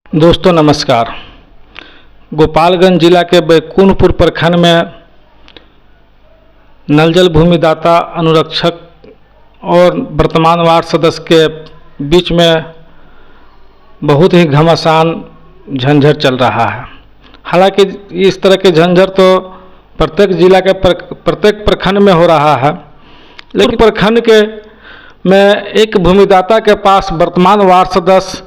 दोस्तों नमस्कार। गोपालगंज जिला के बैकुंठपुर प्रखंड में नल जल भूमिदाता अनुरक्षक और वर्तमान वार्ड सदस्य के बीच में बहुत ही घमासान झंझट चल रहा है। हालांकि इस तरह के झंझट तो प्रत्येक जिला के प्रत्येक प्रखंड में हो रहा है, लेकिन प्रखंड के में एक भूमिदाता के पास वर्तमान वार्ड सदस्य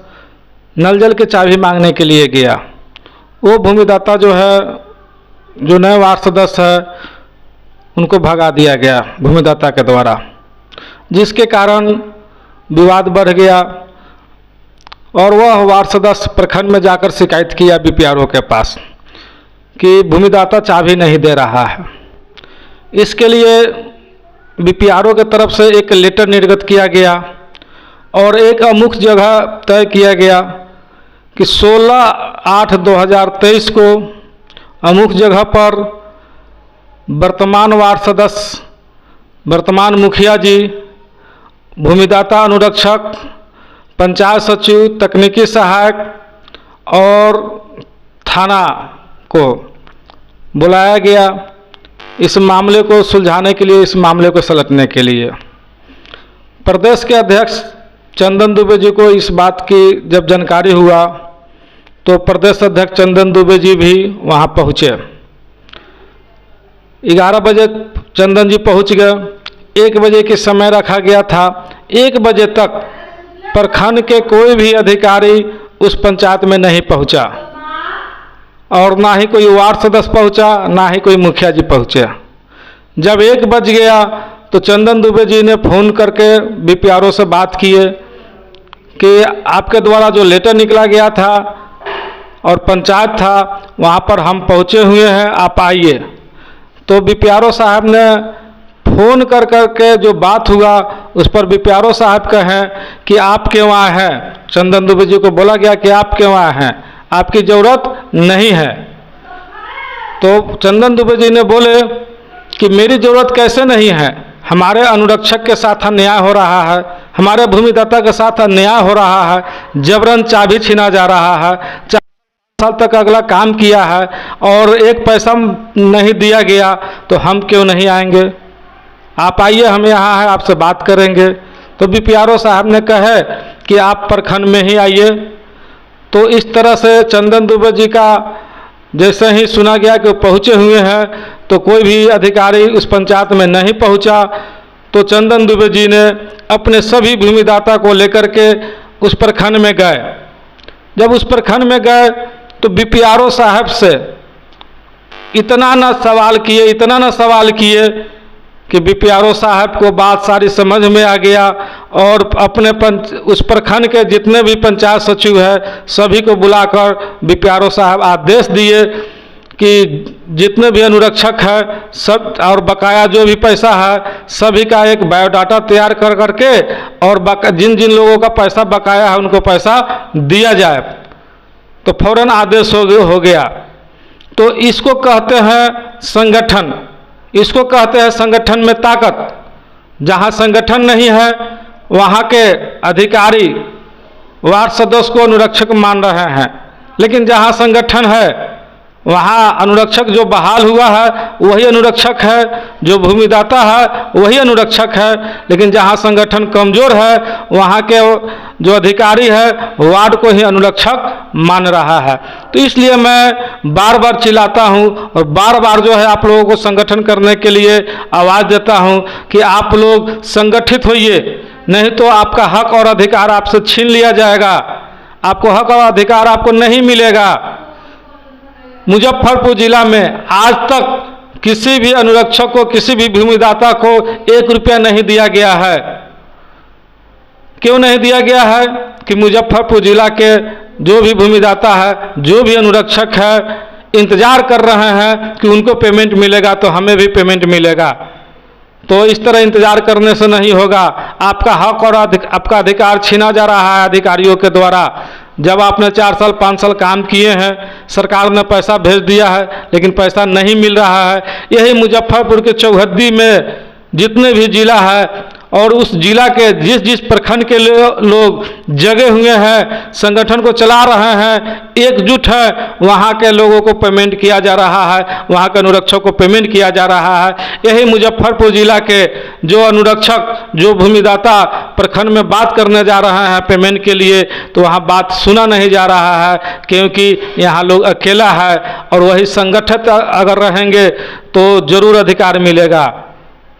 नल जल की चाबी मांगने के लिए गया। वो भूमिदाता जो नए वार्ड सदस्य है उनको भगा दिया गया भूमिदाता के द्वारा, जिसके कारण विवाद बढ़ गया और वह वार्ड सदस्य प्रखंड में जाकर शिकायत किया बीपीआरओ के पास कि भूमिदाता चाबी नहीं दे रहा है। इसके लिए बीपीआरओ के तरफ से एक लेटर निर्गत किया गया और एक अमुक जगह तय किया गया कि 16/8/2023 को अमुक जगह पर वर्तमान वार्ड सदस्य, वर्तमान मुखिया जी, भूमिदाता अनुरक्षक, पंचायत सचिव, तकनीकी सहायक और थाना को बुलाया गया इस मामले को सुलझाने के लिए, इस मामले को सुलझने के लिए। प्रदेश के अध्यक्ष चंदन दुबे जी को इस बात की जब जानकारी हुआ तो प्रदेश अध्यक्ष चंदन दुबे जी भी वहां पहुंचे। 11 बजे चंदन जी पहुंच गए। 1 बजे के समय रखा गया था। 1 बजे तक प्रखंड के कोई भी अधिकारी उस पंचायत में नहीं पहुंचा और ना ही कोई वार्ड सदस्य पहुंचा, ना ही कोई मुखिया जी पहुंचे। जब 1 बज गया तो चंदन दुबे जी ने फ़ोन करके बीपीआरओ से बात किए कि आपके द्वारा जो लेटर निकला गया था और पंचायत था वहाँ पर हम पहुँचे हुए हैं, आप आइए। तो बीपीआरओ साहब ने फ़ोन कर के जो बात हुआ उस पर बीपीआरओ साहब कहें कि आप क्यों आए हैं। चंदन दुबे जी को बोला गया कि आप क्यों आए हैं, आपकी ज़रूरत नहीं है। तो चंदन दुबे जी ने बोले कि मेरी ज़रूरत कैसे नहीं है, हमारे अनुरक्षक के साथ अन्याय हो रहा है, हमारे भूमिदाता के साथ अन्याय हो रहा है, जबरन चाबी छीना जा रहा है, 4 साल तक अगला काम किया है और एक पैसा नहीं दिया गया, तो हम क्यों नहीं आएंगे। आप आइए, हम यहाँ हैं, आपसे बात करेंगे। तो बीपीआरओ साहब ने कहे कि आप प्रखंड में ही आइए। तो इस तरह से चंदन दुबे जी का जैसे ही सुना गया कि वो पहुँचे हुए हैं तो कोई भी अधिकारी उस पंचायत में नहीं पहुँचा। तो चंदन दुबे जी ने अपने सभी भूमिदाता को लेकर के उस प्रखंड में गए। जब उस प्रखंड में गए तो बीपीआरओ साहब से इतना न सवाल किए कि बीपीआरओ साहब को बात सारी समझ में आ गया और अपने उस प्रखंड के जितने भी पंचायत सचिव है सभी को बुलाकर बीपीआरओ साहब आदेश दिए कि जितने भी अनुरक्षक है सब और बकाया जो भी पैसा है सभी का एक बायोडाटा तैयार कर करके और जिन जिन लोगों का पैसा बकाया है उनको पैसा दिया जाए। तो फौरन आदेश हो गया। तो इसको कहते हैं संगठन, इसको कहते हैं संगठन में ताकत। जहां संगठन नहीं है वहां के अधिकारी वार्ड सदस्य को अनुरक्षक मान रहे हैं, लेकिन जहां संगठन है वहाँ अनुरक्षक जो बहाल हुआ है वही अनुरक्षक है, जो भूमिदाता है वही अनुरक्षक है। लेकिन जहाँ संगठन कमज़ोर है वहाँ के जो अधिकारी है वार्ड को ही अनुरक्षक मान रहा है। तो इसलिए मैं बार बार चिल्लाता हूँ और बार बार जो है आप लोगों को संगठन करने के लिए आवाज़ देता हूँ कि आप लोग संगठित होइए, नहीं तो आपका हक और अधिकार आपसे छीन लिया जाएगा। आपको हक और अधिकार आपको नहीं मिलेगा। मुजफ्फरपुर जिला में आज तक किसी भी अनुरक्षक को, किसी भी भूमिदाता को 1 रुपया नहीं दिया गया है। क्यों नहीं दिया गया है कि मुजफ्फरपुर जिला के जो भी भूमिदाता है, जो भी अनुरक्षक है, इंतजार कर रहे हैं कि उनको पेमेंट मिलेगा तो हमें भी पेमेंट मिलेगा। तो इस तरह इंतजार करने से नहीं होगा। आपका हक और आपका अधिकार छीना जा रहा है अधिकारियों के द्वारा। जब आपने 4 साल 5 साल काम किए हैं, सरकार ने पैसा भेज दिया है लेकिन पैसा नहीं मिल रहा है। यही मुजफ्फरपुर के चौहद्दी में जितने भी जिला है और उस जिला के जिस जिस प्रखंड के लोग जगे हुए हैं, संगठन को चला रहे हैं, एकजुट है, वहाँ के लोगों को पेमेंट किया जा रहा है, वहाँ के अनुरक्षक को पेमेंट किया जा रहा है। यही मुजफ्फरपुर जिला के जो अनुरक्षक, जो भूमिदाता प्रखंड में बात करने जा रहे हैं पेमेंट के लिए, तो वहाँ बात सुना नहीं जा रहा है, क्योंकि यहाँ लोग अकेला है। और वही संगठित अगर रहेंगे तो जरूर अधिकार मिलेगा।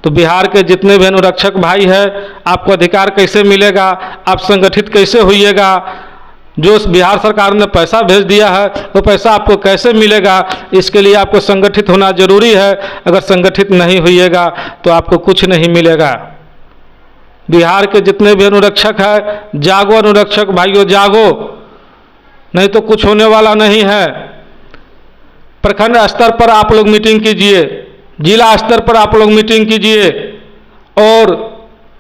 तो बिहार के जितने भी अनुरक्षक भाई हैं, आपको अधिकार कैसे मिलेगा, आप संगठित कैसे होइएगा? जो बिहार सरकार ने पैसा भेज दिया है वो पैसा आपको कैसे मिलेगा? इसके लिए आपको संगठित होना जरूरी है। अगर संगठित नहीं होइएगा तो आपको कुछ नहीं मिलेगा। बिहार के जितने भी अनुरक्षक हैं, जागो अनुरक्षक भाइयों, जागो, नहीं तो कुछ होने वाला नहीं है। प्रखंड स्तर पर आप लोग मीटिंग कीजिए, जिला स्तर पर आप लोग मीटिंग कीजिए, और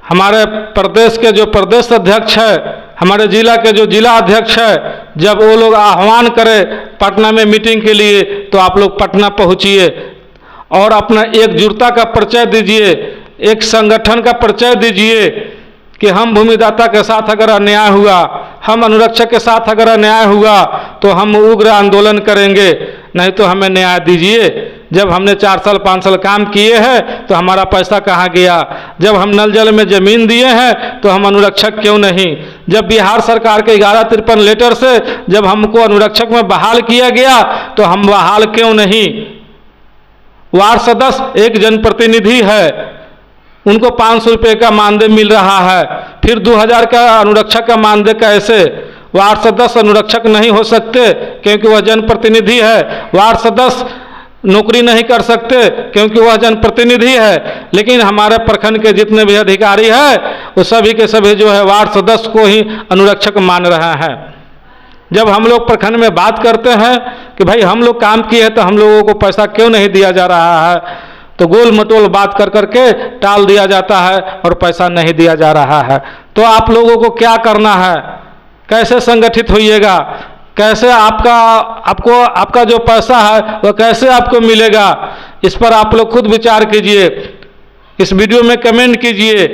हमारे प्रदेश के जो प्रदेश अध्यक्ष है, हमारे जिला के जो जिला अध्यक्ष है, जब वो लोग आह्वान करें पटना में मीटिंग के लिए, तो आप लोग पटना पहुंचिए और अपना एकजुटता का परिचय दीजिए, एक संगठन का परिचय दीजिए कि हम भूमिदाता के साथ अगर अन्याय हुआ, हम अनुरक्षक के साथ अगर अन्याय हुआ तो हम उग्र आंदोलन करेंगे, नहीं तो हमें न्याय दीजिए। जब हमने 4 साल 5 साल काम किए हैं तो हमारा पैसा कहाँ गया? जब हम नल जल में ज़मीन दिए हैं तो हम अनुरक्षक क्यों नहीं? जब बिहार सरकार के 1153 लेटर से जब हमको अनुरक्षक में बहाल किया गया तो हम बहाल क्यों नहीं? वार्ड सदस्य एक जनप्रतिनिधि है, उनको 500 रुपये का मानदेय मिल रहा है, फिर 2000 का अनुरक्षक का मानदेय कैसे? वार्ड सदस्य अनुरक्षक नहीं हो सकते क्योंकि वह जनप्रतिनिधि है। वार्ड सदस्य नौकरी नहीं कर सकते क्योंकि वह जनप्रतिनिधि है। लेकिन हमारे प्रखंड के जितने भी अधिकारी हैं वो सभी के सभी जो है वार्ड सदस्य को ही अनुरक्षक मान रहे हैं। जब हम लोग प्रखंड में बात करते हैं कि भाई हम लोग काम किए हैं तो हम लोगों को पैसा क्यों नहीं दिया जा रहा है, तो गोल मटोल बात कर करके टाल दिया जाता है और पैसा नहीं दिया जा रहा है। तो आप लोगों को क्या करना है? कैसे संगठित होइएगा? कैसे आपका जो पैसा है वह कैसे आपको मिलेगा? इस पर आप लोग खुद विचार कीजिए। इस वीडियो में कमेंट कीजिए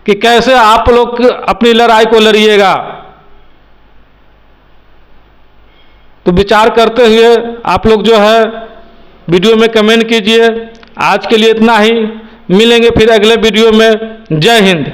कि कैसे आप लोग अपनी लड़ाई को लड़िएगा। तो विचार करते हुए आप लोग जो है वीडियो में कमेंट कीजिए। आज के लिए इतना ही, मिलेंगे फिर अगले वीडियो में। जय हिंद।